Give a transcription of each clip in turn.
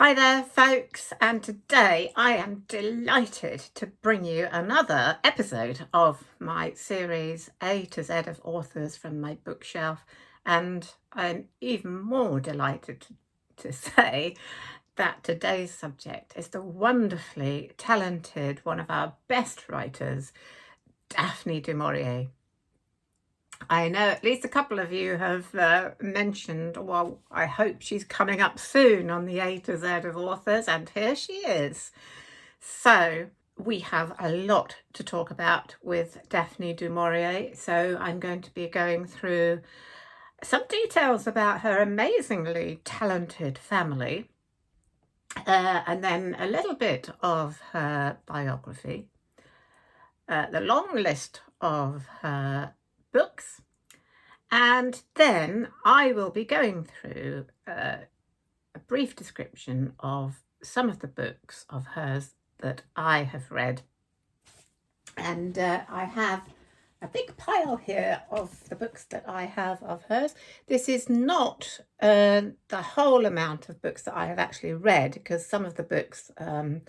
Hi there folks, and today I am delighted to bring you another episode of my series A to Z of authors from my bookshelf, and I'm even more delighted to say that today's subject is the wonderfully talented, one of our best writers, Daphne du Maurier. I know at least a couple of you have mentioned, well, I hope she's coming up soon on the A to Z of authors, and here she is. So we have a lot to talk about with Daphne du Maurier, so I'm going to be going through some details about her amazingly talented family, and then a little bit of her biography, the long list of her books, and then I will be going through a brief description of some of the books of hers that I have read. And I have a big pile here of the books that I have of hers. This is not the whole amount of books that I have actually read, because some of the books, at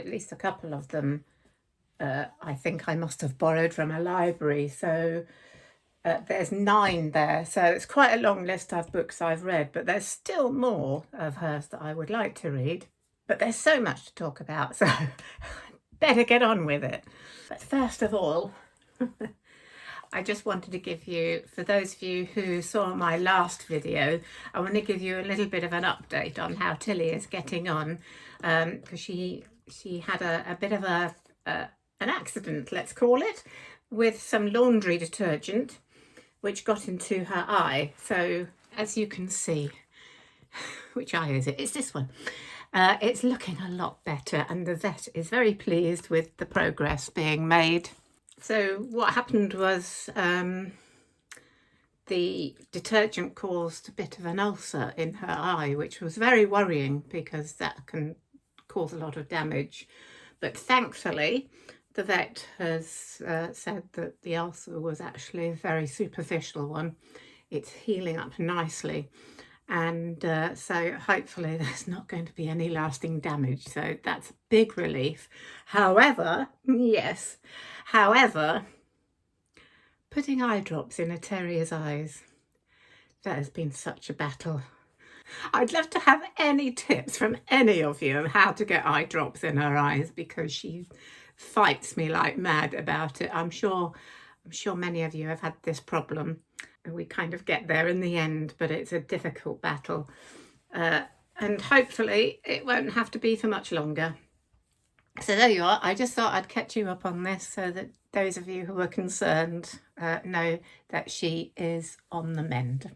least a couple of them, I think I must have borrowed from a library. So there's 9 there, so it's quite a long list of books I've read, but there's still more of hers that I would like to read. But there's so much to talk about, so better get on with it. But first of all, I just wanted to give you, for those of you who saw my last video, I want to give you a little bit of an update on how Tilly is getting on, because she had a bit of an accident, let's call it, with some laundry detergent, which got into her eye. So as you can see, which eye is it? It's this one. It's looking a lot better, and the vet is very pleased with the progress being made. So what happened was the detergent caused a bit of an ulcer in her eye, which was very worrying because that can cause a lot of damage. But thankfully, the vet has said that the ulcer was actually a very superficial one. It's healing up nicely, and so hopefully there's not going to be any lasting damage. So that's a big relief. However, putting eye drops in a terrier's eyes, that has been such a battle. I'd love to have any tips from any of you on how to get eye drops in her eyes, because she fights me like mad about it. I'm sure many of you have had this problem. We kind of get there in the end, but it's a difficult battle. And hopefully it won't have to be for much longer. So there you are. I just thought I'd catch you up on this so that those of you who are concerned know that she is on the mend.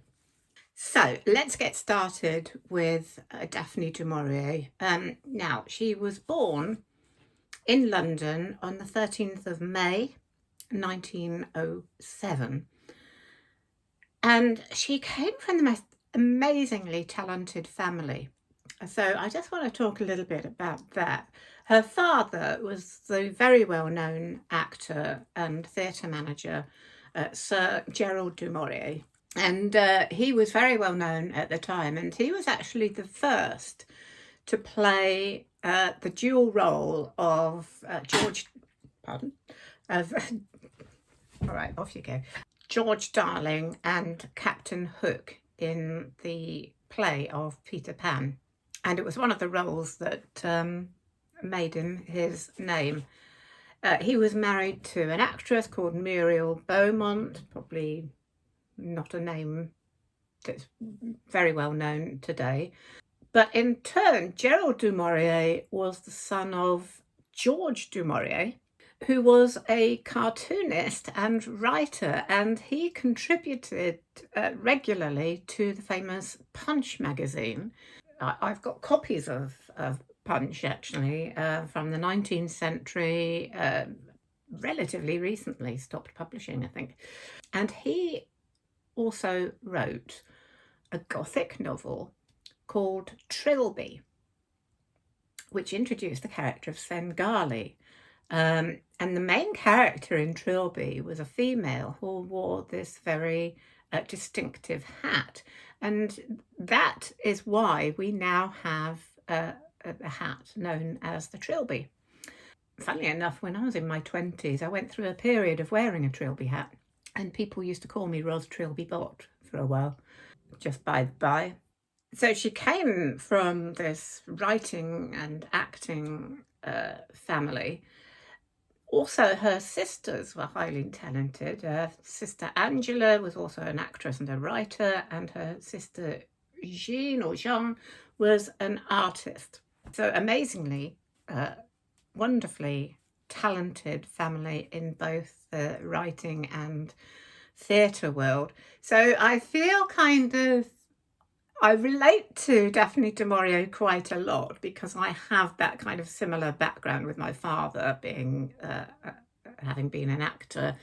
So let's get started with Daphne du Maurier. Now, she was born in London on the 13th of May 1907, and she came from the most amazingly talented family. So I just want to talk a little bit about that. Her father was the very well-known actor and theatre manager, Sir Gerald du Maurier, and he was very well known at the time, and he was actually the first to play the dual role of George Darling and Captain Hook in the play of Peter Pan. And it was one of the roles that made him his name. He was married to an actress called Muriel Beaumont, probably not a name that's very well known today. But in turn, Gerald du Maurier was the son of George du Maurier, who was a cartoonist and writer, and he contributed regularly to the famous Punch magazine. I've got copies of Punch, actually, from the 19th century, relatively recently stopped publishing, I think. And he also wrote a Gothic novel called Trilby, which introduced the character of Svengali. And the main character in Trilby was a female who wore this very distinctive hat. And that is why we now have a hat known as the trilby. Funnily enough, when I was in my 20s, I went through a period of wearing a trilby hat, and people used to call me Ros Trilby Bot for a while, just by the by. So she came from this writing and acting family. Also, her sisters were highly talented. Her sister Angela was also an actress and a writer, and her sister Jean was an artist. So amazingly, wonderfully talented family in both the writing and theatre world. So I feel I relate to Daphne du Maurier quite a lot because I have that kind of similar background with my father being, having been an actor.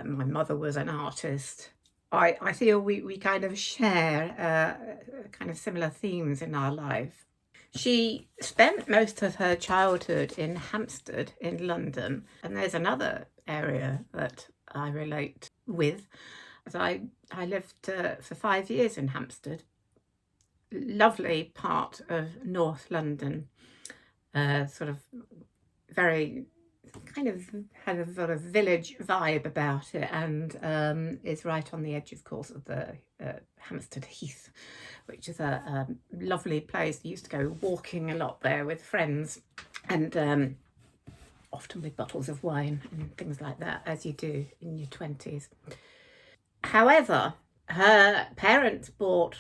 My mother was an artist. I feel we kind of share kind of similar themes in our life. She spent most of her childhood in Hampstead in London, and there's another area that I relate with. I lived for 5 years in Hampstead. Lovely part of North London, sort of very kind of had a sort of village vibe about it, and is right on the edge, of course, of the Hampstead Heath, which is a lovely place. I used to go walking a lot there with friends, and often with bottles of wine and things like that, as you do in your 20s. However, her parents bought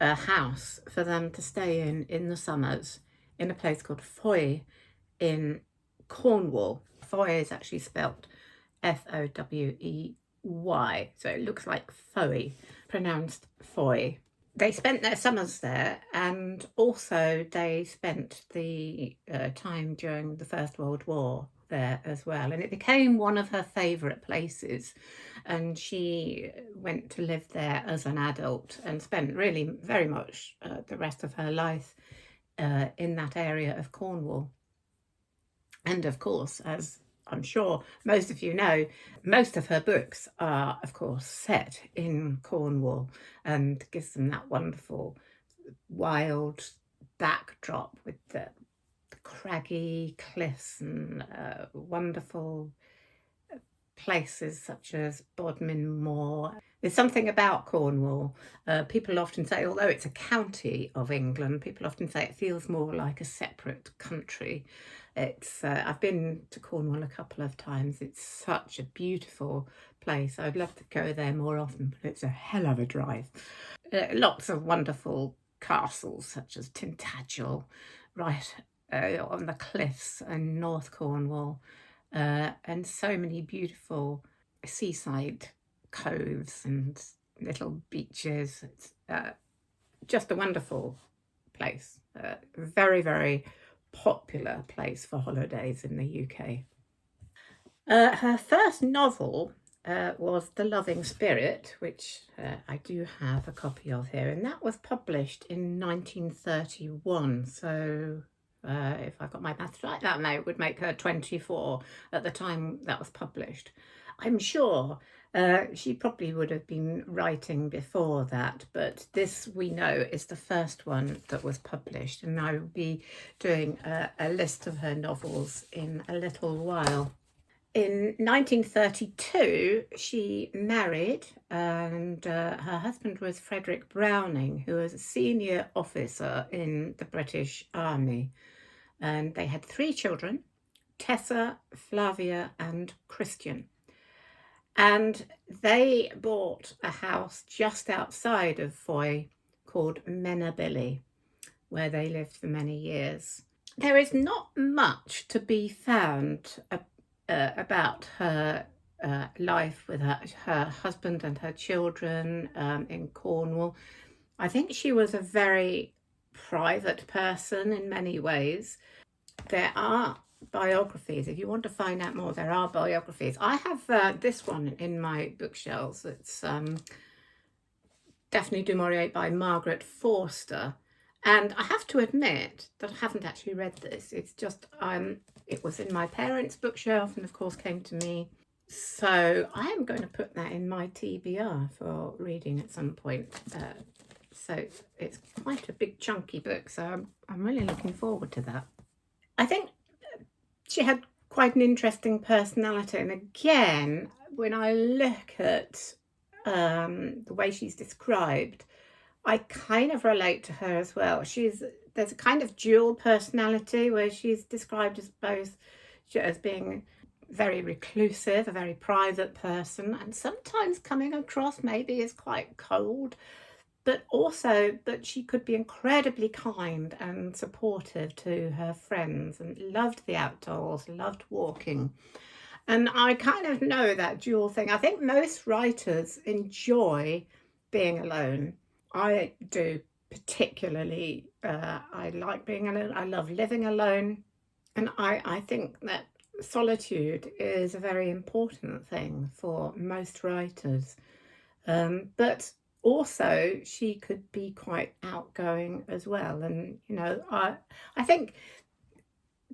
a house for them to stay in the summers in a place called Foy in Cornwall. Foy is actually spelt Fowey, so it looks like Foy, pronounced Foy. They spent their summers there, and also they spent the time during the First World War there as well, and it became one of her favourite places, and she went to live there as an adult and spent really very much the rest of her life in that area of Cornwall. And of course, as I'm sure most of you know, most of her books are, of course, set in Cornwall and gives them that wonderful wild backdrop with the craggy cliffs and wonderful places such as Bodmin Moor. There's something about Cornwall. People often say, although it's a county of England, people often say it feels more like a separate country. I've been to Cornwall a couple of times. It's such a beautiful place. I'd love to go there more often, but it's a hell of a drive. Lots of wonderful castles such as Tintagel, right on the cliffs in North Cornwall, and so many beautiful seaside coves and little beaches. It's just a wonderful place. Very, very popular place for holidays in the UK. Her first novel was The Loving Spirit, which I do have a copy of here, and that was published in 1931. So if I got my maths right, that now would make her 24 at the time that was published. I'm sure she probably would have been writing before that, but this, we know, is the first one that was published, and I will be doing a list of her novels in a little while. In 1932, she married, and her husband was Frederick Browning, who was a senior officer in the British Army. And they had 3 children, Tessa, Flavia, and Christian. And they bought a house just outside of Foy called Menabilly, where they lived for many years. There is not much to be found about her life with her husband and her children in Cornwall. I think she was a very private person in many ways. There are biographies. If you want to find out more, there are biographies. I have this one in my bookshelves. It's Daphne du Maurier by Margaret Forster. And I have to admit that I haven't actually read this. It's just, it was in my parents' bookshelf and of course came to me. So I am going to put that in my TBR for reading at some point So it's quite a big chunky book, so I'm really looking forward to that. I think she had quite an interesting personality, and again, when I look at the way she's described, I kind of relate to her as well. There's a kind of dual personality where she's described as both as being very reclusive, a very private person, and sometimes coming across maybe as quite cold, but also that she could be incredibly kind and supportive to her friends and loved the outdoors, loved walking. And I kind of know that dual thing. I think most writers enjoy being alone. I do particularly. I like being alone. I love living alone. And I think that solitude is a very important thing for most writers. But also, she could be quite outgoing as well. And, I think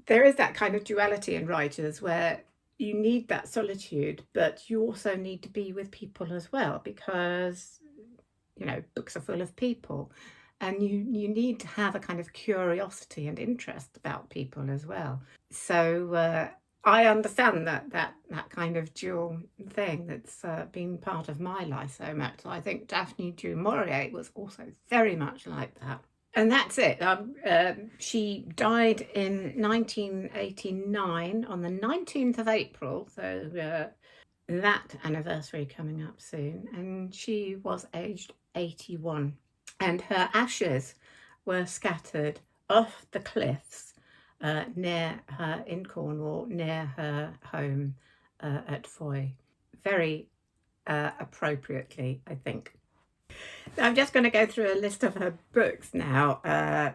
there is that kind of duality in writers where you need that solitude, but you also need to be with people as well, because books are full of people, and you need to have a kind of curiosity and interest about people as well. So I understand that kind of dual thing that's been part of my life so much. So I think Daphne du Maurier was also very much like that. And that's it. She died in 1989 on the 19th of April, so that anniversary coming up soon, and she was aged 81. And her ashes were scattered off the cliffs near her in Cornwall, near her home at Foy. Very appropriately, I think. I'm just going to go through a list of her books now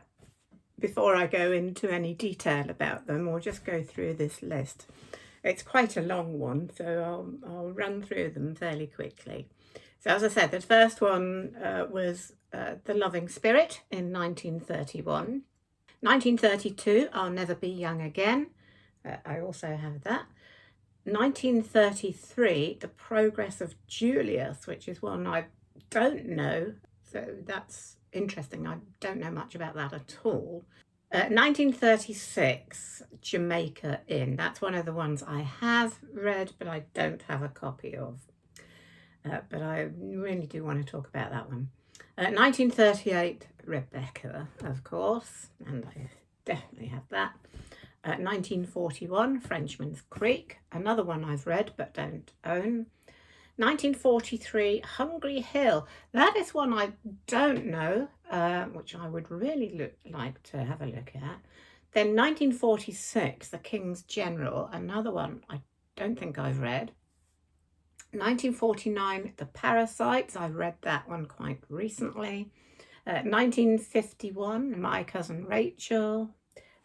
before I go into any detail about them, or just go through this list. It's quite a long one, so I'll run through them fairly quickly. So as I said, the first one was The Loving Spirit in 1931. 1932, I'll Never Be Young Again. I also have that. 1933, The Progress of Julius, which is one I don't know, so that's interesting. I don't know much about that at all. 1936, Jamaica Inn. That's one of the ones I have read, but I don't have a copy of. But I really do want to talk about that one. 1938, Rebecca, of course, and I definitely have that. 1941, Frenchman's Creek, another one I've read but don't own. 1943, Hungry Hill. That is one I don't know, which I would really like to have a look at. Then 1946, The King's General, another one I don't think I've read. 1949, The Parasites. I read that one quite recently. 1951, My Cousin Rachel,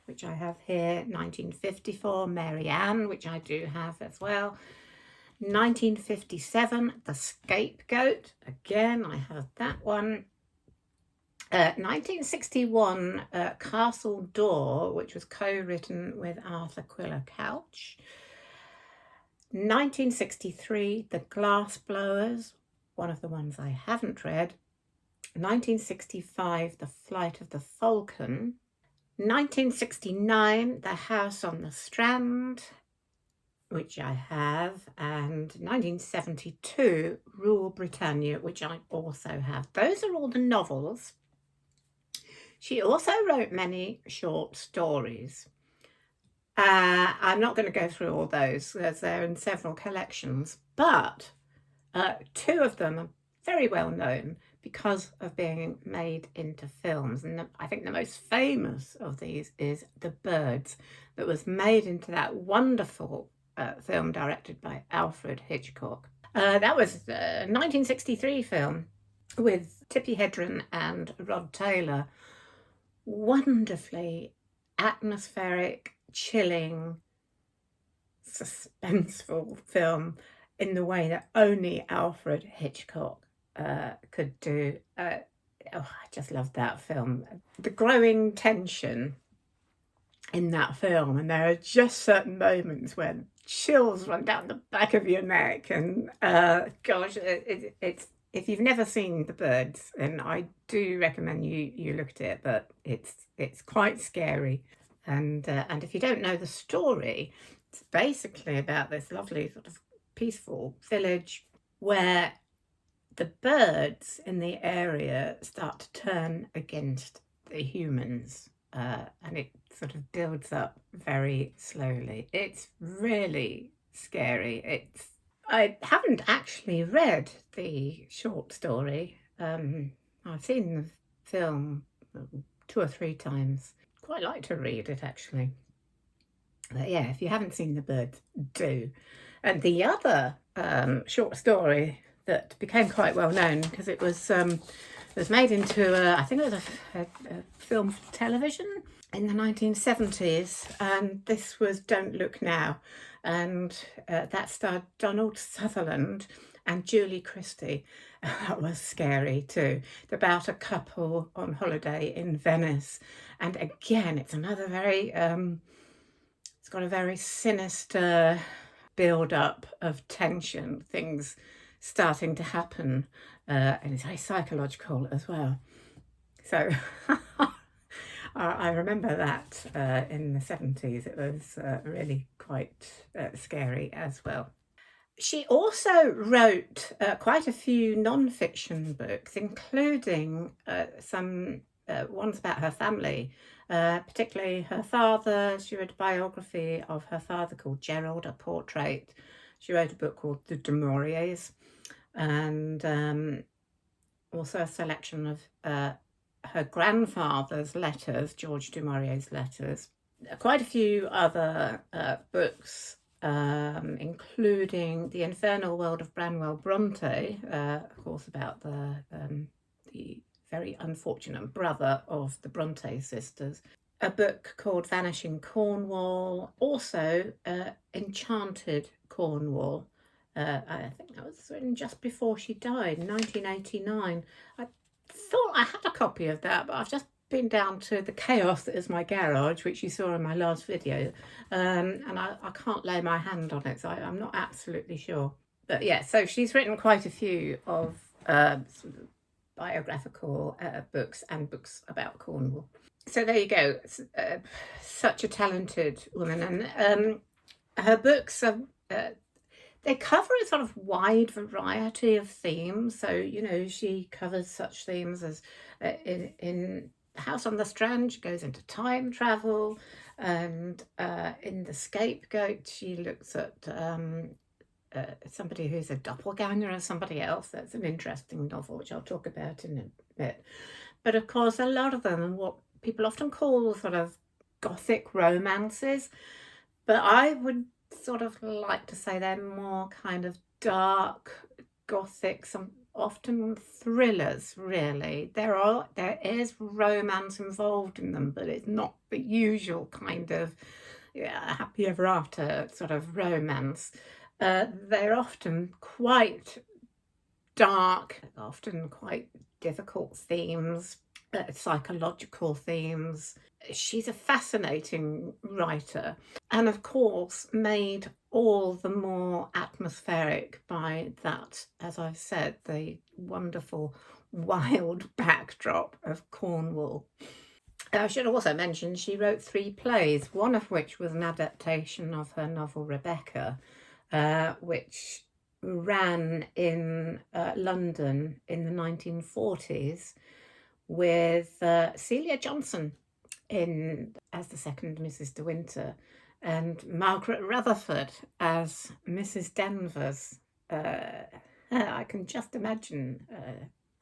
which I have here. 1954, Mary Ann, which I do have as well. 1957, The Scapegoat. Again, I have that one. 1961, Castle Door, which was co-written with Arthur Quiller Couch. 1963, The Glassblowers, one of the ones I haven't read. 1965, The Flight of the Falcon. 1969, The House on the Strand, which I have, and 1972, Rule Britannia, which I also have. Those are all the novels. She also wrote many short stories. I'm not going to go through all those, as they're in several collections, but two of them are very well known because of being made into films. And I think the most famous of these is The Birds, that was made into that wonderful film directed by Alfred Hitchcock. That was a 1963 film with Tippi Hedren and Rod Taylor. Wonderfully atmospheric, chilling, suspenseful film in the way that only Alfred Hitchcock could do. I just loved that film. The growing tension in that film, and there are just certain moments when chills run down the back of your neck, and gosh, it's if you've never seen The Birds, then I do recommend you look at it, but it's quite scary. And if you don't know the story, it's basically about this lovely sort of peaceful village where the birds in the area start to turn against the humans, and it sort of builds up very slowly. It's really scary. I haven't actually read the short story. I've seen the film 2 or 3 times. Quite like to read it, actually. But yeah, if you haven't seen The Birds, do. And the other short story that became quite well known because it was made into I think it was a film for television in the 1970s, and this was Don't Look Now, and that starred Donald Sutherland and Julie Christie. That was scary too. It's about a couple on holiday in Venice, and again, it's another very it's got a very sinister build up of tension, things starting to happen, and it's very psychological as well. So I remember that in the 70s. It was really quite scary as well. She also wrote quite a few non-fiction books, including some ones about her family, particularly her father. She wrote a biography of her father called Gerald, a portrait. She wrote a book called The du Mauriers, and also a selection of her grandfather's letters, George du Maurier's letters. Quite a few other books, including The Infernal World of Branwell Bronte, of course about the very unfortunate brother of the Bronte sisters. A book called Vanishing Cornwall, also Enchanted Cornwall. I think that was written just before she died, 1989. I thought I had a copy of that, but I've just been down to the chaos that is my garage, which you saw in my last video, and I can't lay my hand on it, so I'm not absolutely sure. But yeah, so she's written quite a few of sort of biographical books and books about Cornwall. So there you go. Such a talented woman, and her books are they cover a sort of wide variety of themes. So, you know, she covers such themes as in House on the Strand, she goes into time travel, and in The Scapegoat, she looks at somebody who's a doppelganger of somebody else. That's an interesting novel, which I'll talk about in a bit. But of course, a lot of them are what people often call sort of Gothic romances, but I would sort of like to say they're more kind of dark Gothic, some often thrillers. Really, there is romance involved in them, but it's not the usual kind of happy ever after sort of romance. They're often quite dark, often quite difficult themes, psychological themes. She's a fascinating writer, and of course made all the more atmospheric by that, as I've said, the wonderful wild backdrop of Cornwall. I should also mention she wrote 3 plays, one of which was an adaptation of her novel Rebecca, which ran in London in the 1940s with Celia Johnson as the second Mrs. De Winter, and Margaret Rutherford as Mrs. Danvers. I can just imagine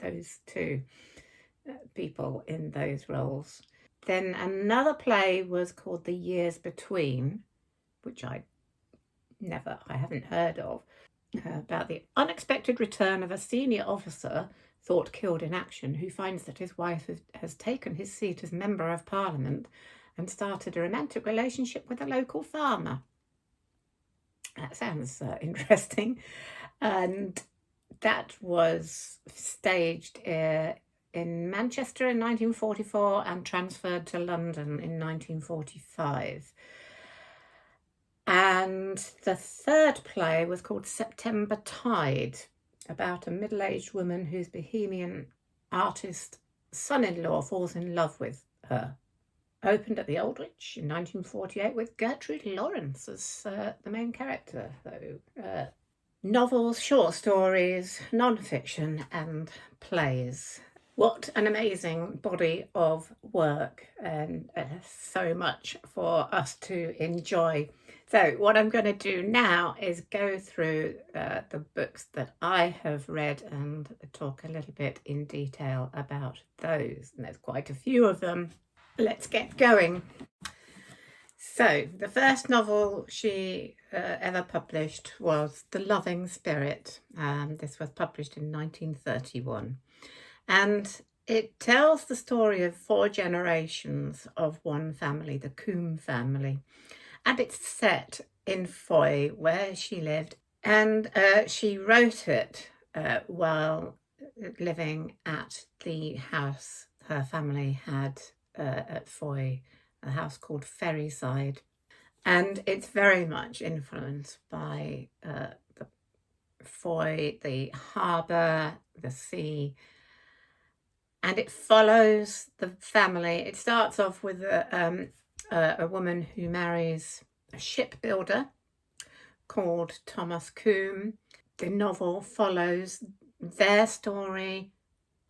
those two people in those roles. Then another play was called The Years Between, which I haven't heard of, about the unexpected return of a senior officer thought killed in action, who finds that his wife has taken his seat as Member of Parliament and started a romantic relationship with a local farmer. That sounds interesting. And that was staged in Manchester in 1944 and transferred to London in 1945. And the third play was called September Tide, about a middle-aged woman whose bohemian artist son-in-law falls in love with her. Opened at the Aldwych in 1948 with Gertrude Lawrence as the main character. So, novels, short stories, non-fiction and plays. What an amazing body of work, and so much for us to enjoy. So what I'm going to do now is go through the books that I have read and talk a little bit in detail about those. And there's quite a few of them. Let's get going. So the first novel she ever published was The Loving Spirit. This was published in 1931. And it tells the story of 4 generations of one family, the Coombe family. And it's set in Foy, where she lived. And she wrote it while living at the house her family had at Foy, a house called Ferryside. And it's very much influenced by the Foy, the harbour, the sea. And it follows the family. It starts off with a woman who marries a shipbuilder called Thomas Coombe. The novel follows their story,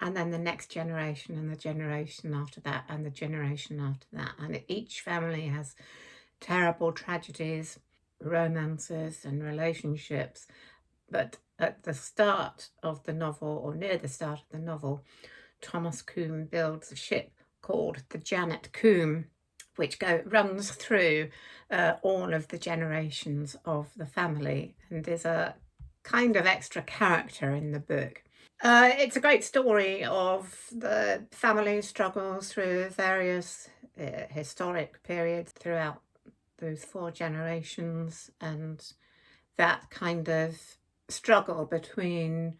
and then the next generation, and the generation after that, and the generation after that. And each family has terrible tragedies, romances, and relationships. But at the start of the novel, or near the start of the novel, Thomas Coombe builds a ship called the Janet Coombe, which runs through all of the generations of the family and is a kind of extra character in the book. It's a great story of the family's struggles through various historic periods throughout those 4 generations, and that kind of struggle between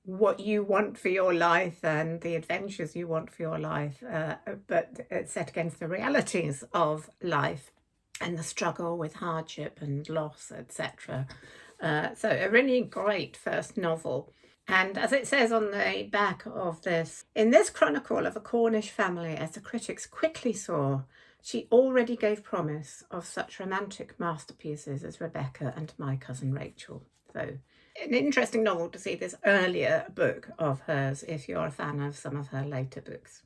what you want for your life and the adventures you want for your life, but it's set against the realities of life and the struggle with hardship and loss, etc. So a really great first novel. And as it says on the back of this, in this chronicle of a Cornish family, as the critics quickly saw, she already gave promise of such romantic masterpieces as Rebecca and My Cousin Rachel. So an interesting novel to see this earlier book of hers if you're a fan of some of her later books.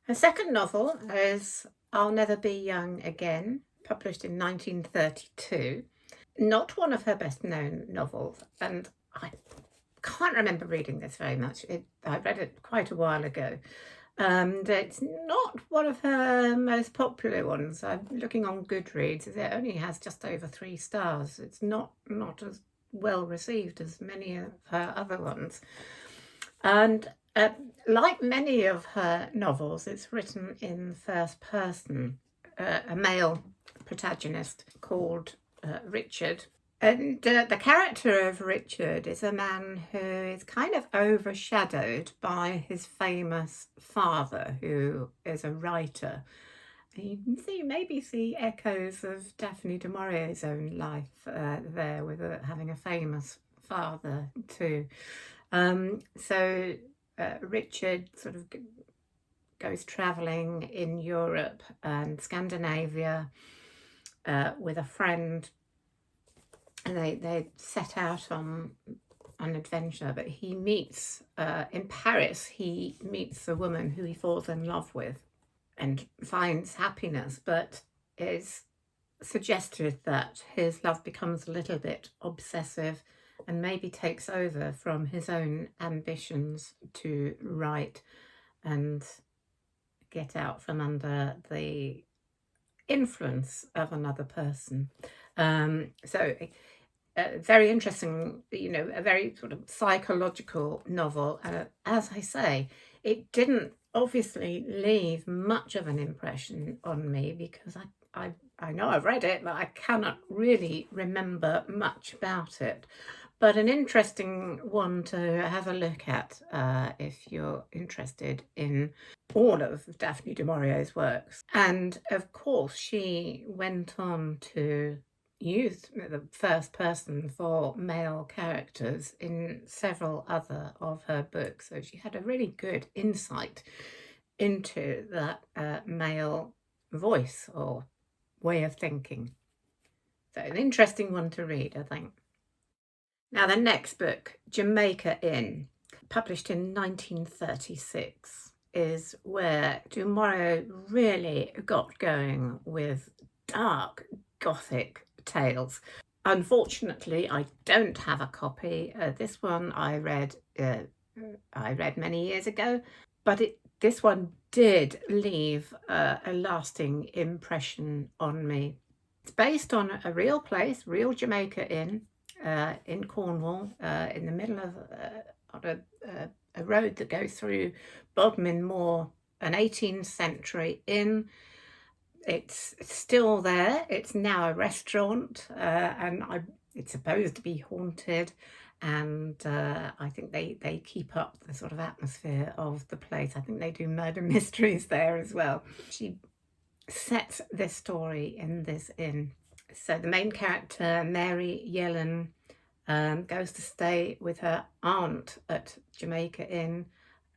Her second novel is I'll Never Be Young Again, published in 1932. Not one of her best known novels, and I can't remember reading this very much. I read it quite a while ago. And it's not one of her most popular ones. I'm looking on Goodreads. It only has just over 3 stars. It's not as well received as many of her other ones. And like many of her novels, it's written in first person. A male protagonist called Richard. And the character of Richard is a man who is kind of overshadowed by his famous father, who is a writer. You can maybe see echoes of Daphne du Maurier's own life there, with having a famous father too. So Richard sort of goes travelling in Europe and Scandinavia with a friend. And they set out on an adventure, but he meets, in Paris, he meets a woman who he falls in love with and finds happiness, but is suggested that his love becomes a little bit obsessive and maybe takes over from his own ambitions to write and get out from under the influence of another person. So very interesting, a very sort of psychological novel. As I say, it didn't obviously leave much of an impression on me because I know I've read it, but I cannot really remember much about it. But an interesting one to have a look at if you're interested in all of Daphne du Maurier's works. And of course, she went on to used the first person for male characters in several other of her books. So she had a really good insight into that male voice or way of thinking. So an interesting one to read, I think. Now the next book, Jamaica Inn, published in 1936, is where du Maurier really got going with dark Gothic tales. Unfortunately, I don't have a copy. This one I read many years ago, but this one did leave a lasting impression on me. It's based on a real place, real Jamaica Inn in Cornwall, in the middle of on a road that goes through Bodmin Moor, an 18th century inn. It's still there. It's now a restaurant, and it's supposed to be haunted. And I think they keep up the sort of atmosphere of the place. I think they do murder mysteries there as well. She sets this story in this inn. So the main character, Mary Yellen, goes to stay with her aunt at Jamaica Inn.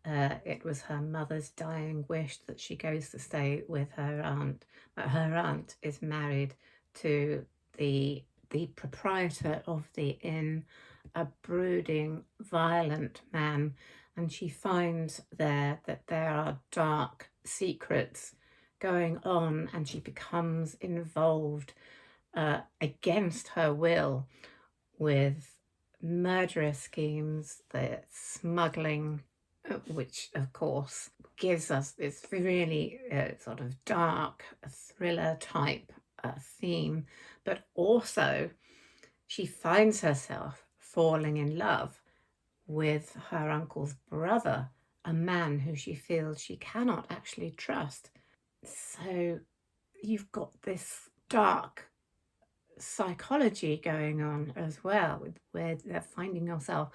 It was her mother's dying wish that she goes to stay with her aunt, but her aunt is married to the proprietor of the inn, a brooding, violent man, and she finds there that there are dark secrets going on, and she becomes involved against her will with murderous schemes, the smuggling, which of course gives us this really sort of dark thriller type theme, but also she finds herself falling in love with her uncle's brother, a man who she feels she cannot actually trust. So you've got this dark psychology going on as well, where they're finding yourself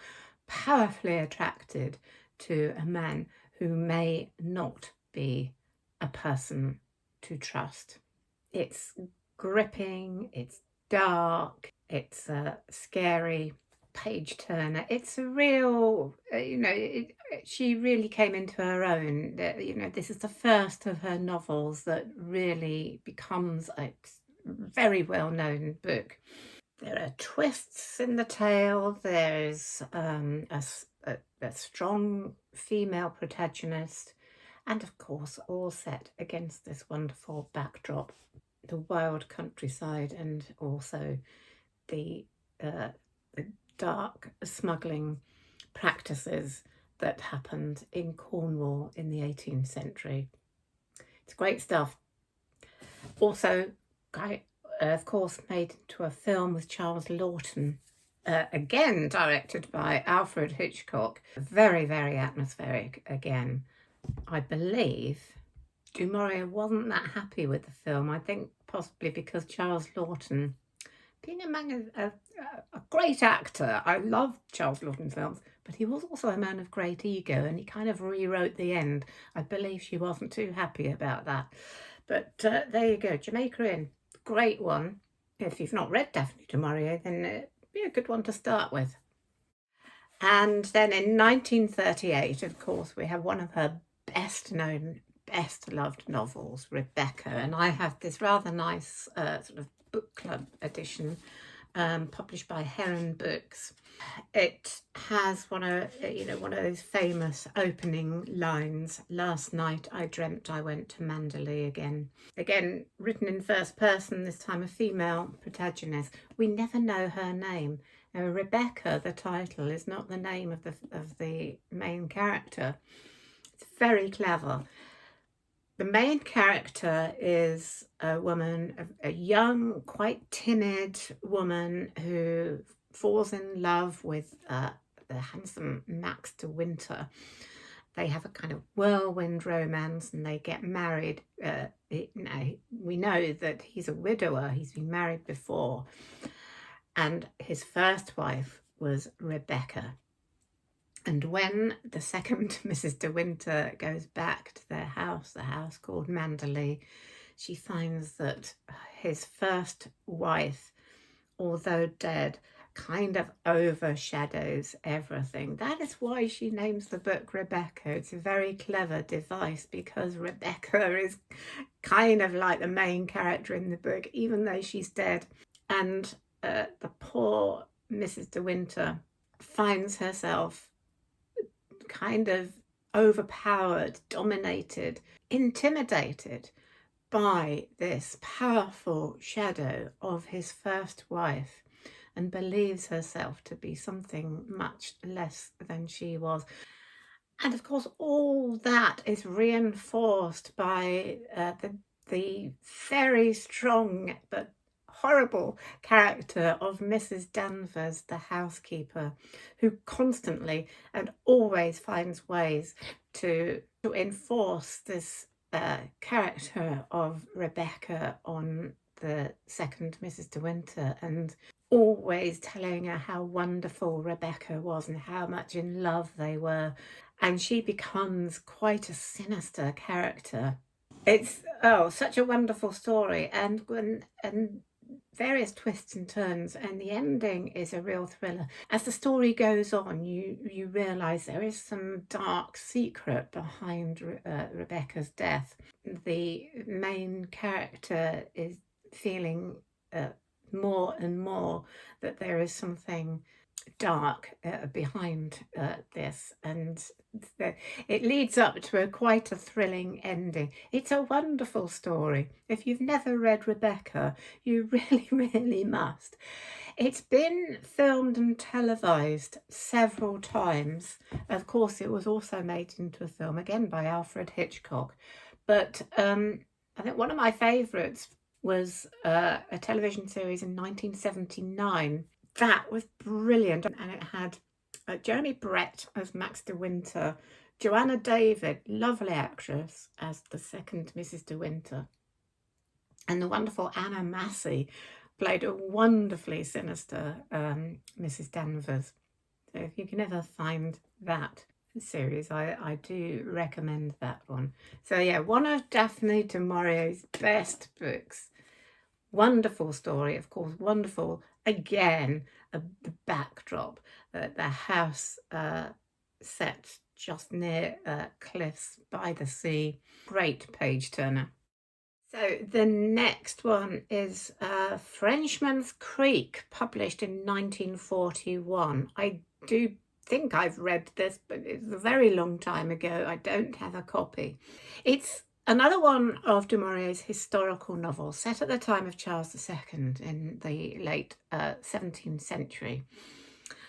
powerfully attracted to a man who may not be a person to trust. It's gripping, it's dark, it's a scary page turner. It's a real, she really came into her own. This is the first of her novels that really becomes a very well-known book. There are twists in the tale. There's a strong female protagonist, and of course all set against this wonderful backdrop, the wild countryside, and also the dark smuggling practices that happened in Cornwall in the 18th century. It's great stuff. Also, of course, made into a film with Charles Laughton, again directed by Alfred Hitchcock. Very, very atmospheric again. I believe du Maurier wasn't that happy with the film. I think possibly because Charles Laughton, being a great actor, I love Charles Laughton films, but he was also a man of great ego, and he kind of rewrote the end. I believe she wasn't too happy about that. But there you go, Jamaica Inn, great one. If you've not read Daphne du Maurier, then it'd be a good one to start with. And then in 1938, of course, we have one of her best known, best loved novels, Rebecca. And I have this rather nice sort of book club edition published by Heron Books. It has one of those famous opening lines. Last night I dreamt I went to Mandalay again. Again, written in first person, this time a female protagonist. We never know her name. Now, Rebecca, the title, is not the name of the main character. It's very clever. The main character is a woman, a young, quite timid woman who falls in love with the handsome Max de Winter. They have a kind of whirlwind romance and they get married. We know that he's a widower, he's been married before. And his first wife was Rebecca. And when the second Mrs. de Winter goes back to their house, the house called Mandalay, she finds that his first wife although dead, kind of overshadows everything. That is why she names the book Rebecca. It's a very clever device because Rebecca is kind of like the main character in the book, even though she's dead. And the poor Mrs. De Winter finds herself kind of overpowered, dominated, intimidated by this powerful shadow of his first wife, and believes herself to be something much less than she was. And of course, all that is reinforced by the very strong but horrible character of Mrs. Danvers, the housekeeper, who constantly and always finds ways to enforce this character of Rebecca on the second Mrs. De Winter, and always telling her how wonderful Rebecca was and how much in love they were. And she becomes quite a sinister character. It's such a wonderful story, and various twists and turns, and the ending is a real thriller. As the story goes on, you realise there is some dark secret behind Rebecca's death. The main character is feeling more and more that there is something dark behind this, and it leads up to quite a thrilling ending. It's a wonderful story. If you've never read Rebecca, you really must. It's been filmed and televised several times. Of course, it was also made into a film, again by Alfred Hitchcock. But I think one of my favourites was a television series in 1979. That was brilliant, and it had Jeremy Brett as Max de Winter, Joanna David, lovely actress, as the second Mrs. De Winter, and the wonderful Anna Massey played a wonderfully sinister Mrs. Danvers. So if you can ever find that series, I do recommend that one. So yeah, one of Daphne du Maurier's best books. Wonderful story, of course, wonderful, again, the backdrop, the house set just near cliffs by the sea. Great page turner. So the next one is Frenchman's Creek, published in 1941. I do think I've read this, but it's a very long time ago. I don't have a copy. It's another one of du Maurier's historical novels set at the time of Charles II in the late 17th century.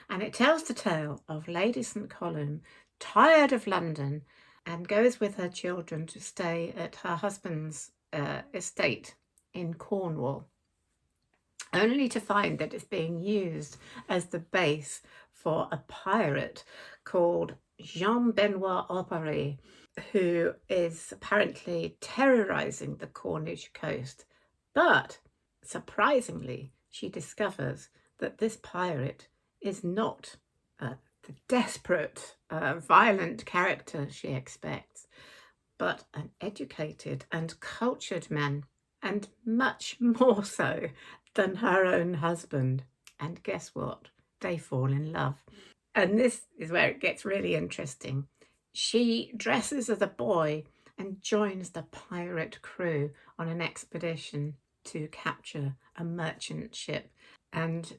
And it tells the tale of Lady St. Column, tired of London, and goes with her children to stay at her husband's estate in Cornwall, only to find that it's being used as the base for a pirate called Jean-Benoit Aubrey, who is apparently terrorising the Cornish coast. But surprisingly, she discovers that this pirate is not the desperate, violent character she expects, but an educated and cultured man, and much more so than her own husband. And guess what? They fall in love. And this is where it gets really interesting. She dresses as a boy and joins the pirate crew on an expedition to capture a merchant ship. And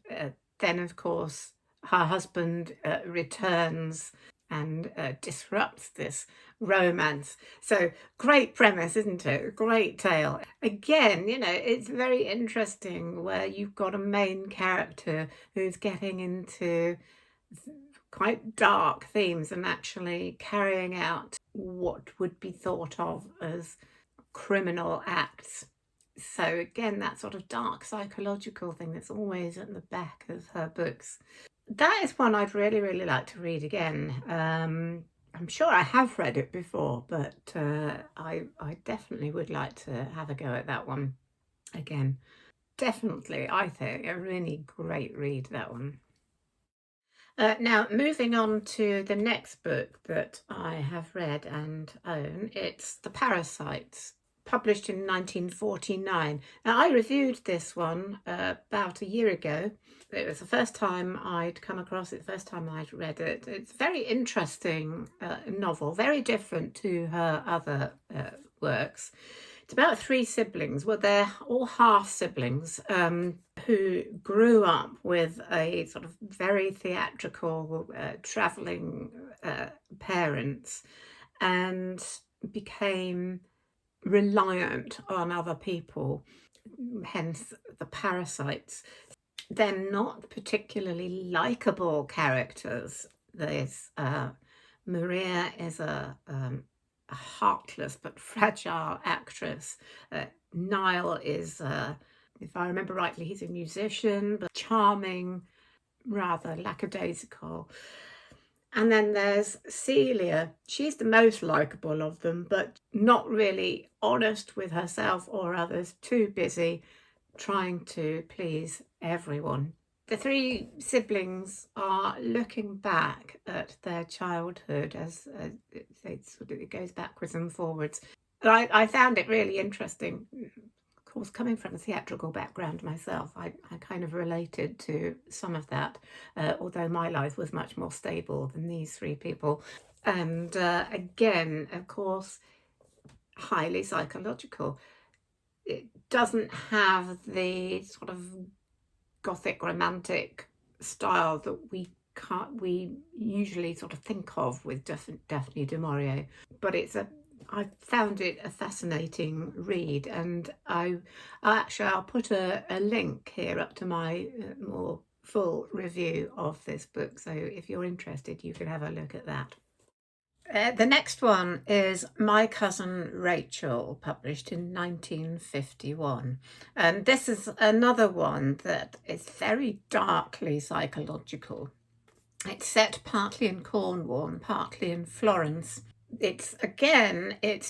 then, of course, her husband returns and disrupts this romance. So great premise, isn't it? Great tale. Again, it's very interesting where you've got a main character who's getting into quite dark themes and actually carrying out what would be thought of as criminal acts. So again, that sort of dark psychological thing that's always at the back of her books. That is one I'd really like to read again. I'm sure I have read it before, but I definitely would like to have a go at that one again. Definitely, I think, a really great read, that one. Now, moving on to the next book that I have read and own, it's The Parasites, published in 1949. Now, I reviewed this one about a year ago. It was the first time I'd come across it, the first time I'd read it. It's a very interesting novel, very different to her other works. It's about three siblings. Well, they're all half siblings who grew up with a sort of very theatrical, travelling parents, and became reliant on other people, hence the parasites. They're not particularly likable characters. There's Maria is a heartless but fragile actress. Niall is, if I remember rightly, he's a musician, but charming, rather lackadaisical. And then there's Celia. She's the most likeable of them, but not really honest with herself or others, too busy trying to please everyone. The three siblings are looking back at their childhood as it goes backwards and forwards. And I found it really interesting. Of course, coming from a theatrical background myself, I kind of related to some of that, although my life was much more stable than these three people. And again, of course, highly psychological. It doesn't have the sort of Gothic romantic style that we usually sort of think of with Daphne du Maurier, but I found it a fascinating read, and I'll put a link here up to my more full review of this book, so if you're interested you can have a look at that. The next one is My Cousin Rachel, published in 1951. And this is another one that is very darkly psychological. It's set partly in Cornwall and partly in Florence. It's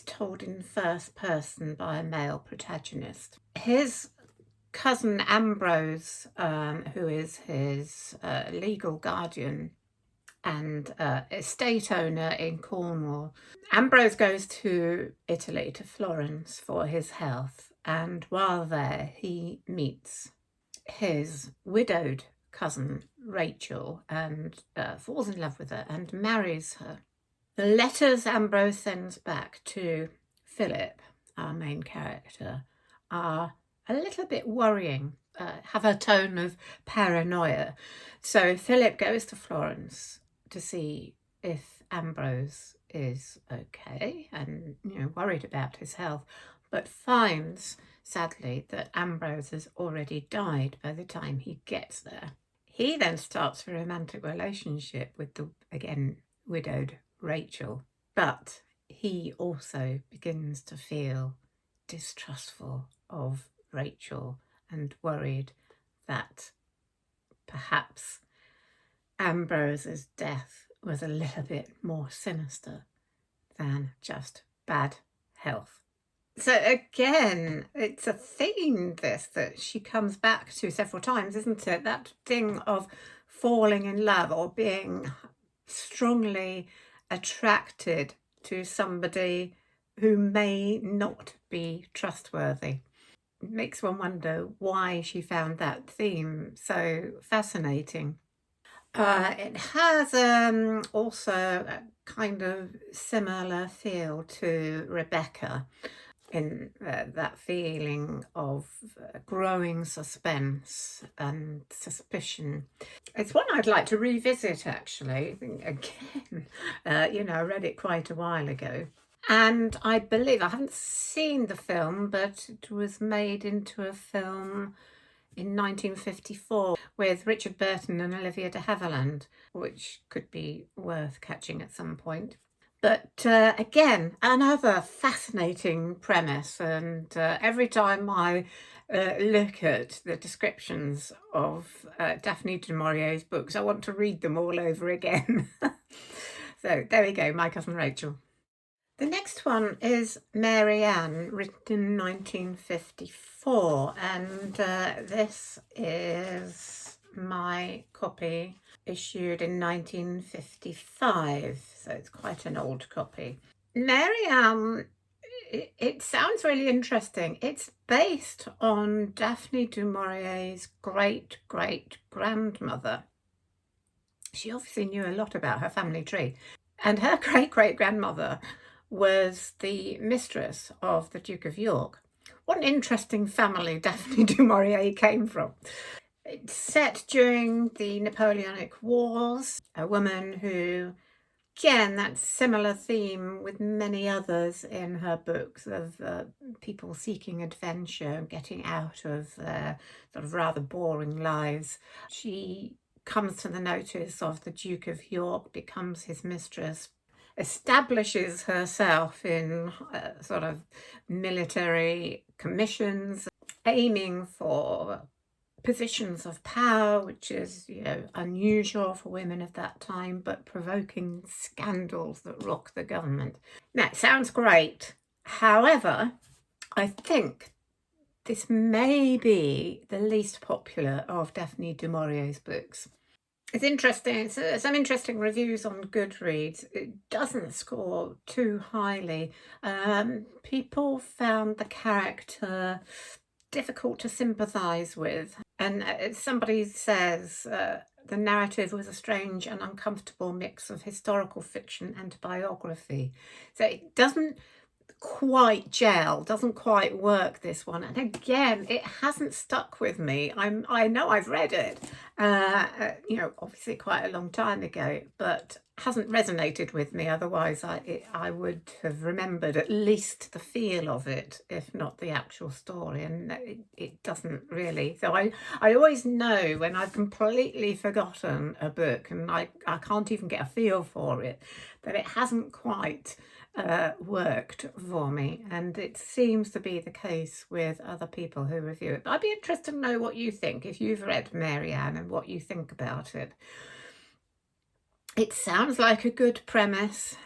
told in first person by a male protagonist. His cousin Ambrose, who is his legal guardian and estate owner in Cornwall. Ambrose goes to Italy, to Florence, for his health, and while there he meets his widowed cousin Rachel and falls in love with her and marries her. The letters Ambrose sends back to Philip, our main character, are a little bit worrying, have a tone of paranoia. So Philip goes to Florence to see if Ambrose is okay and worried about his health, but finds sadly that Ambrose has already died by the time he gets there. He then starts a romantic relationship with the again widowed Rachel, but he also begins to feel distrustful of Rachel and worried that perhaps Ambrose's death was a little bit more sinister than just bad health. So again, it's a theme, this, that she comes back to several times, isn't it? That thing of falling in love or being strongly attracted to somebody who may not be trustworthy. It makes one wonder why she found that theme so fascinating. It has also a kind of similar feel to Rebecca, in that feeling of growing suspense and suspicion. It's one I'd like to revisit, actually. Again, I read it quite a while ago. And I believe, I haven't seen the film, but it was made into a film in 1954 with Richard Burton and Olivia de Havilland, which could be worth catching at some point. But again, another fascinating premise, and every time I look at the descriptions of Daphne du Maurier's books, I want to read them all over again. So there we go, My Cousin Rachel. The next one is Mary Ann, written in 1954, and this is my copy, issued in 1955, so it's quite an old copy. Mary Ann it sounds really interesting. It's based on Daphne du Maurier's great-great-grandmother. She obviously knew a lot about her family tree. And her great-great-grandmother was the mistress of the Duke of York. What an interesting family Daphne du Maurier came from. It's set during the Napoleonic Wars. A woman who, again, that similar theme with many others in her books of people seeking adventure, getting out of their sort of rather boring lives. She comes to the notice of the Duke of York, becomes his mistress, establishes herself in sort of military commissions, aiming for positions of power, which is, unusual for women of that time, but provoking scandals that rock the government. Now, it sounds great. However, I think this may be the least popular of Daphne du Maurier's books. It's interesting, some interesting reviews on Goodreads. It doesn't score too highly. People found the character difficult to sympathise with. And somebody says the narrative was a strange and uncomfortable mix of historical fiction and biography. So it doesn't quite gel, doesn't quite work, this one. And again, it hasn't stuck with me. I know I've read it, obviously quite a long time ago, but hasn't resonated with me. Otherwise, I would have remembered at least the feel of it, if not the actual story. And it doesn't really. So I always know when I've completely forgotten a book and I can't even get a feel for it, that it hasn't quite worked for me, and it seems to be the case with other people who review it. But I'd be interested to know what you think, if you've read Mary Ann, and what you think about it. It sounds like a good premise,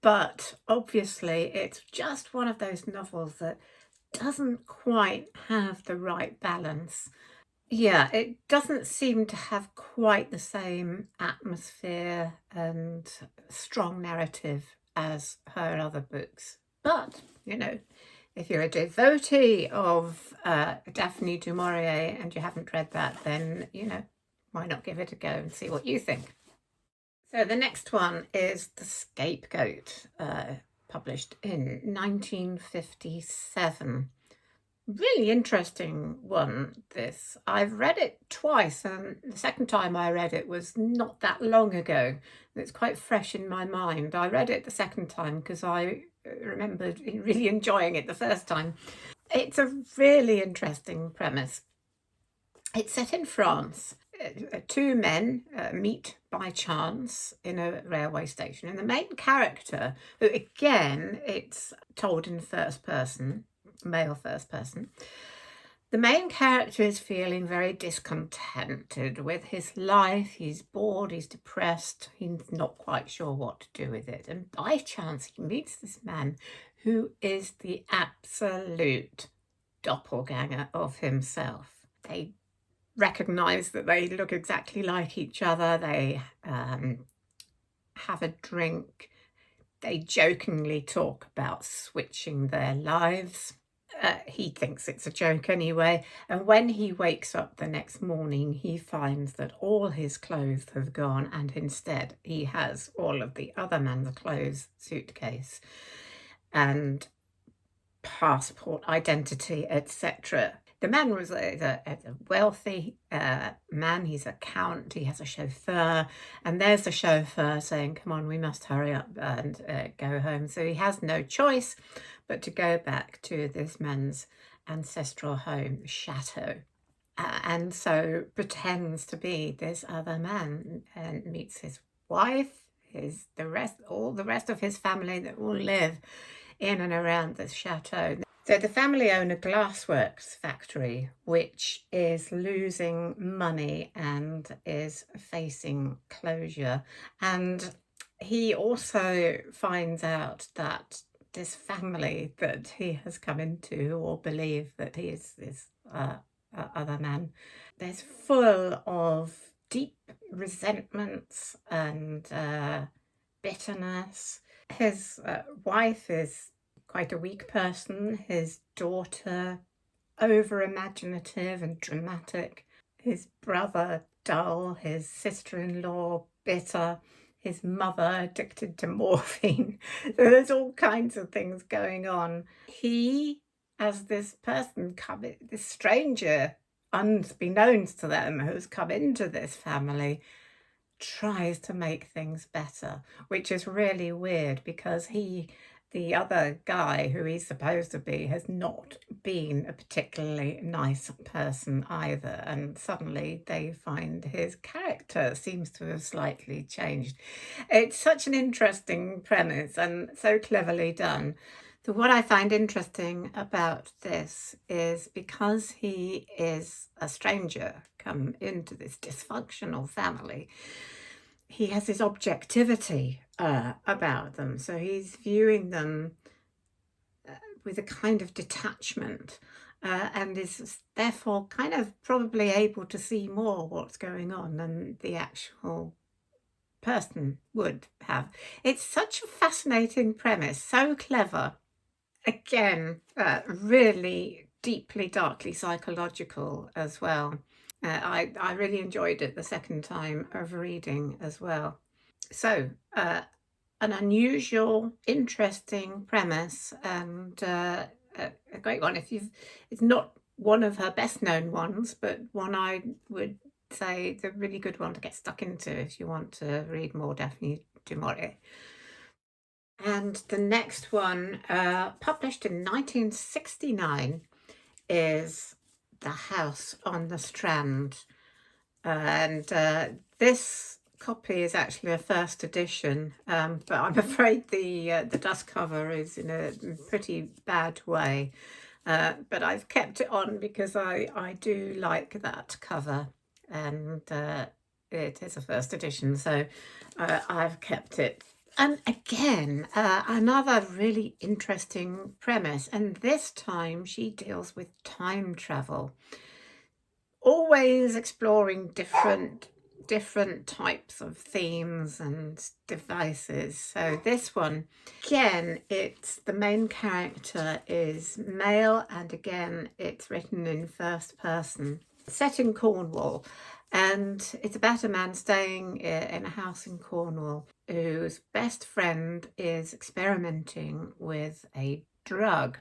but obviously it's just one of those novels that doesn't quite have the right balance. Yeah, it doesn't seem to have quite the same atmosphere and strong narrative as her other books. But, if you're a devotee of Daphne du Maurier and you haven't read that, then, why not give it a go and see what you think? So the next one is The Scapegoat, published in 1957. Really interesting one, this. I've read it twice, and the second time I read it was not that long ago. It's quite fresh in my mind. I read it the second time because I remembered really enjoying it the first time. It's a really interesting premise. It's set in France. Two men meet by chance in a railway station, and the main character, who again, it's told in first person, male first person. The main character is feeling very discontented with his life. He's bored, he's depressed, he's not quite sure what to do with it. And by chance, he meets this man who is the absolute doppelganger of himself. They recognise that they look exactly like each other. They have a drink. They jokingly talk about switching their lives. He thinks it's a joke anyway, and when he wakes up the next morning, he finds that all his clothes have gone, and instead he has all of the other man's clothes, suitcase, and passport, identity, etc. The man was a wealthy man. He's a count, he has a chauffeur, and there's the chauffeur saying, come on, we must hurry up and go home. So he has no choice but to go back to this man's ancestral home, chateau. And so pretends to be this other man and meets his wife, all the rest of his family that all live in and around this chateau. So the family own a glassworks factory, which is losing money and is facing closure. And he also finds out that this family that he has come into, or believe that he is this other man, they're full of deep resentments and bitterness. His wife is quite a weak person, his daughter over imaginative and dramatic, his brother dull, his sister-in-law bitter, his mother addicted to morphine. So there's all kinds of things going on. He, as this person this stranger, unbeknownst to them, who's come into this family, tries to make things better, which is really weird because the other guy who he's supposed to be, has not been a particularly nice person either. And suddenly they find his character seems to have slightly changed. It's such an interesting premise and so cleverly done. So what I find interesting about this is because he is a stranger come into this dysfunctional family, he has this objectivity about them. So he's viewing them with a kind of detachment and is therefore kind of probably able to see more what's going on than the actual person would have. It's such a fascinating premise, so clever. Again, really deeply, darkly psychological as well. I really enjoyed it the second time of reading as well. So, an unusual, interesting premise and a great one. It's not one of her best known ones, but one I would say is a really good one to get stuck into if you want to read more Daphne du Maurier. And the next one, published in 1969, is The House on the Strand. And this copy is actually a first edition, but I'm afraid the dust cover is in a pretty bad way. But I've kept it on because I do like that cover, and it is a first edition, so I've kept it. And again, another really interesting premise, and this time she deals with time travel, always exploring different types of themes and devices. So this one, again, it's the main character is male, and again it's written in first person, set in Cornwall, and it's about a man staying in a house in Cornwall whose best friend is experimenting with a drug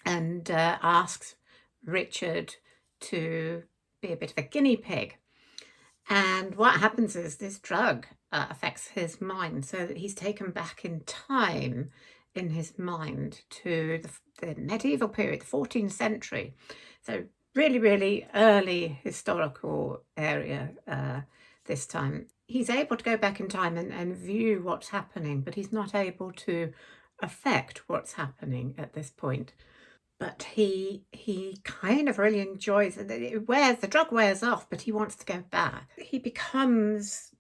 and asks Richard to be a bit of a guinea pig. And what happens is this drug affects his mind, so that he's taken back in time in his mind to the medieval period, the 14th century. So really, really early historical area this time. He's able to go back in time and view what's happening, but he's not able to affect what's happening at this point. But he kind of really enjoys it. The drug wears off, but he wants to go back. He becomes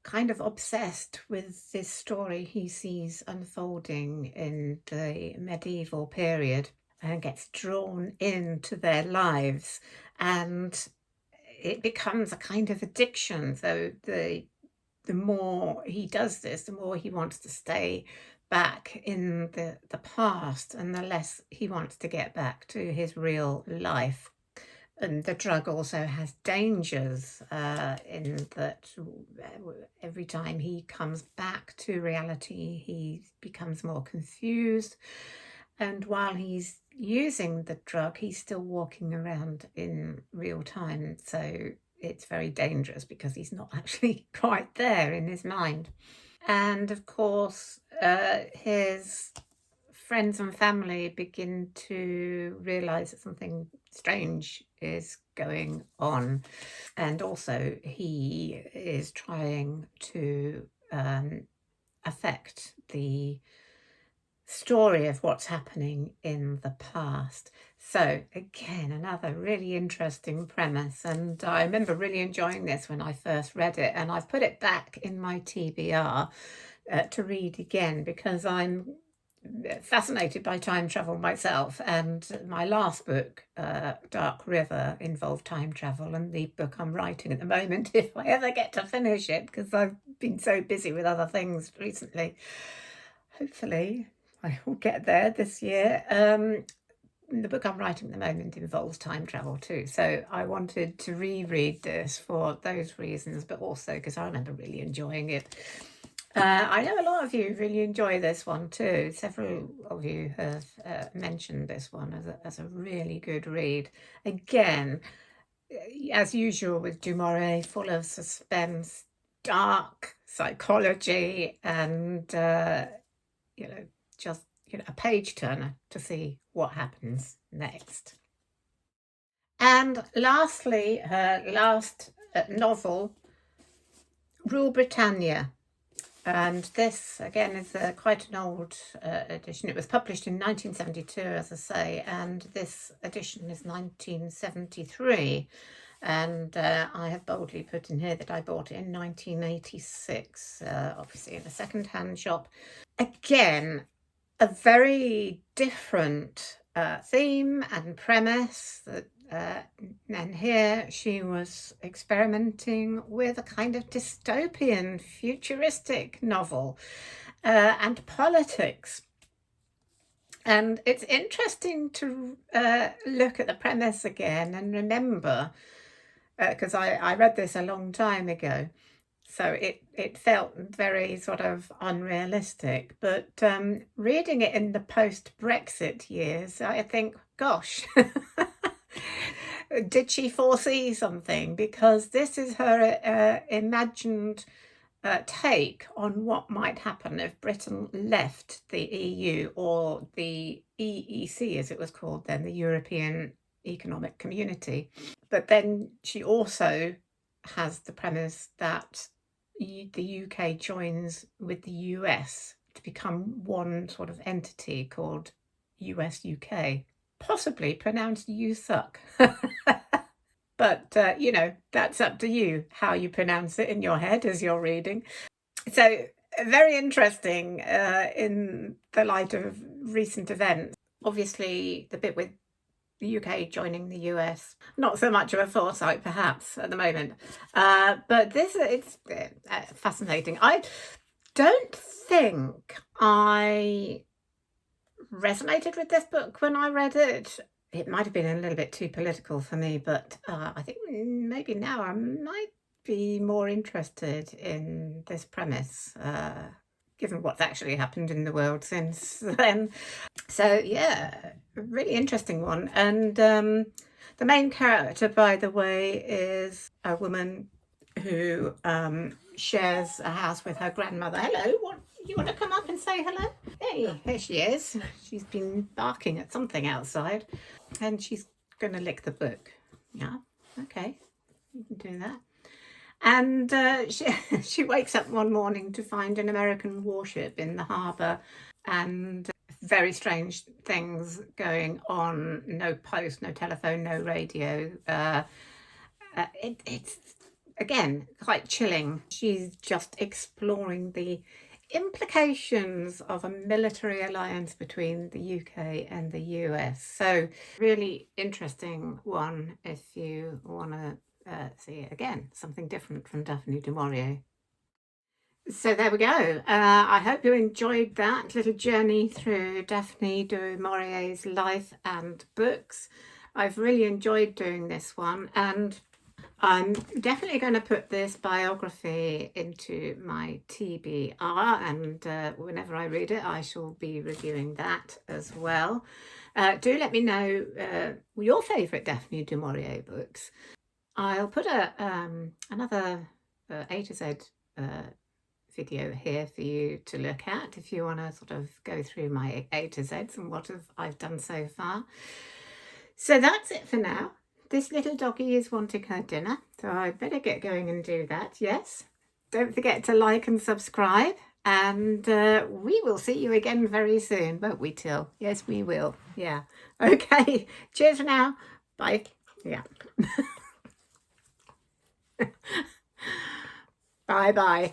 kind of obsessed with this story he sees unfolding in the medieval period and gets drawn into their lives, and it becomes a kind of addiction. So the more he does this, the more he wants to stay back in the past, and the less he wants to get back to his real life. And the drug also has dangers in that every time he comes back to reality, he becomes more confused. And while he's using the drug, he's still walking around in real time. So it's very dangerous because he's not actually quite there in his mind. And of course, his friends and family begin to realise that something strange is going on. And also he is trying to affect the story of what's happening in the past. So again, another really interesting premise, and I remember really enjoying this when I first read it, and I've put it back in my TBR to read again because I'm fascinated by time travel myself, and my last book, Dark River, involved time travel, and the book I'm writing at the moment, if I ever get to finish it, because I've been so busy with other things recently, hopefully I will get there this year. The book I'm writing at the moment involves time travel too, so I wanted to reread this for those reasons, but also because I remember really enjoying it. I know a lot of you really enjoy this one too. Several of you have mentioned this one as a really good read. Again, as usual with du Maurier, full of suspense, dark psychology, and just a page turner to see what happens next. And lastly, her last novel, Rule Britannia. And this, again, is quite an old edition. It was published in 1972, as I say, and this edition is 1973. And I have boldly put in here that I bought it in 1986, obviously in a second-hand shop. Again, a very different theme and premise. And here she was experimenting with a kind of dystopian, futuristic novel and politics. And it's interesting to look at the premise again and remember, because I read this a long time ago, so it felt very sort of unrealistic. But reading it in the post-Brexit years, I think, gosh, did she foresee something? Because this is her imagined take on what might happen if Britain left the EU, or the EEC as it was called then, the European Economic Community. But then she also has the premise that the UK joins with the US to become one sort of entity called US-UK, possibly pronounced "you suck." But, that's up to you, how you pronounce it in your head as you're reading. So, very interesting in the light of recent events. Obviously, the bit with the UK joining the US, not so much of a foresight perhaps at the moment. But it's fascinating. I don't think I resonated with this book when I read it. It might have been a little bit too political for me, but I think maybe now I might be more interested in this premise, given what's actually happened in the world since then. So yeah, a really interesting one. And the main character, by the way, is a woman who shares a house with her grandmother. Hello, you want to come up and say hello? Hey, here she is. She's been barking at something outside, and she's going to lick the book. Yeah, okay, you can do that. And she wakes up one morning to find an American warship in the harbour, and very strange things going on. No post, no telephone, no radio. It's, again, quite chilling. She's just exploring the implications of a military alliance between the UK and the US. So really interesting one if you want to see it again, something different from Daphne du Maurier. So there we go. I hope you enjoyed that little journey through Daphne du Maurier's life and books. I've really enjoyed doing this one, and I'm definitely going to put this biography into my TBR, and whenever I read it, I shall be reviewing that as well. Do let me know your favourite Daphne du Maurier books. I'll put another A to Z video here for you to look at if you want to sort of go through my A to Zs and what I've done so far. So that's it for now. This little doggy is wanting her dinner, so I better get going and do that. Yes, don't forget to like and subscribe, and we will see you again very soon, won't we, Till? Yes, we will. Yeah. Okay. Cheers for now. Bye. Yeah. Bye-bye.